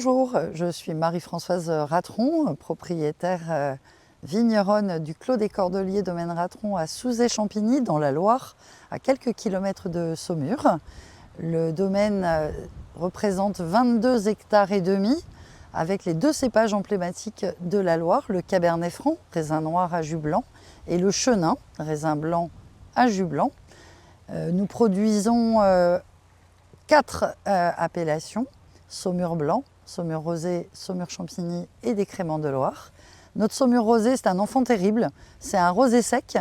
Bonjour, je suis Marie-Françoise Ratron, propriétaire vigneronne du Clos des Cordeliers domaine Ratron à Souzay-Champigny dans la Loire, à quelques kilomètres de Saumur. Le domaine représente 22 hectares et demi avec les deux cépages emblématiques de la Loire, le Cabernet Franc, raisin noir à jus blanc, et le Chenin, raisin blanc à jus blanc. Nous produisons 4 appellations: Saumur blanc, Saumur rosé, Saumur champigny et des créments de Loire. Notre Saumur rosé, c'est un enfant terrible, c'est un rosé sec,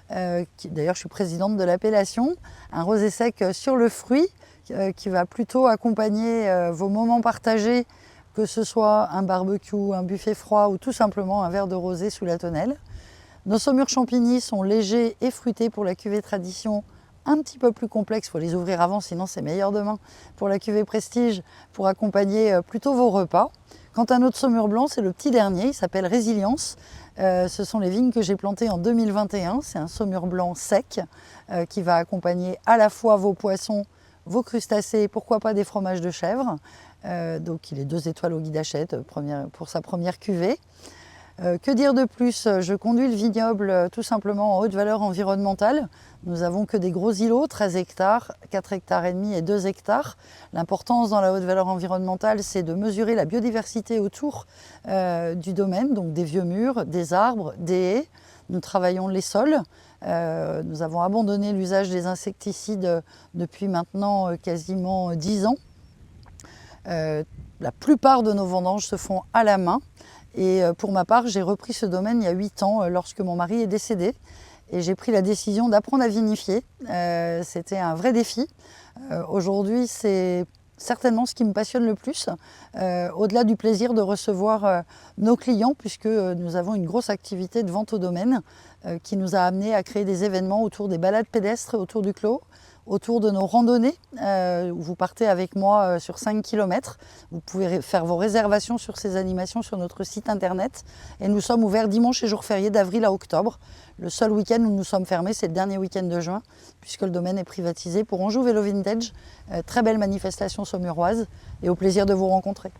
d'ailleurs je suis présidente de l'appellation, un rosé sec sur le fruit qui va plutôt accompagner vos moments partagés, que ce soit un barbecue, un buffet froid ou tout simplement un verre de rosé sous la tonnelle. Nos Saumur champigny sont légers et fruités pour la cuvée tradition, un petit peu plus complexe, il faut les ouvrir avant, sinon c'est meilleur demain. Pour la cuvée prestige, pour accompagner plutôt vos repas. Quant à notre Saumur blanc, c'est le petit dernier, il s'appelle Résilience. Ce sont les vignes que j'ai plantées en 2021. C'est un Saumur blanc sec qui va accompagner à la fois vos poissons, vos crustacés, pourquoi pas des fromages de chèvre. Donc il est 2 étoiles au guide Hachette pour sa première cuvée. Que dire de plus? Je conduis le vignoble tout simplement en haute valeur environnementale. Nous n'avons que des gros îlots, 13 hectares, 4 hectares et demi et 2 hectares. L'importance dans la haute valeur environnementale, c'est de mesurer la biodiversité autour du domaine, donc des vieux murs, des arbres, des haies. Nous travaillons les sols. Nous avons abandonné l'usage des insecticides depuis maintenant quasiment 10 ans. La plupart de nos vendanges se font à la main. Et pour ma part, j'ai repris ce domaine il y a 8 ans lorsque mon mari est décédé. Et j'ai pris la décision d'apprendre à vinifier. C'était un vrai défi. Aujourd'hui, c'est certainement ce qui me passionne le plus, au-delà du plaisir de recevoir nos clients, puisque nous avons une grosse activité de vente au domaine qui nous a amené à créer des événements autour des balades pédestres autour du clos, autour de nos randonnées, où vous partez avec moi sur 5 km. Vous pouvez faire vos réservations sur ces animations sur notre site internet. Et nous sommes ouverts dimanche et jours fériés d'avril à octobre. Le seul week-end où nous sommes fermés, c'est le dernier week-end de juin, puisque le domaine est privatisé pour Anjou Vélo Vintage. Très belle manifestation saumuroise et au plaisir de vous rencontrer.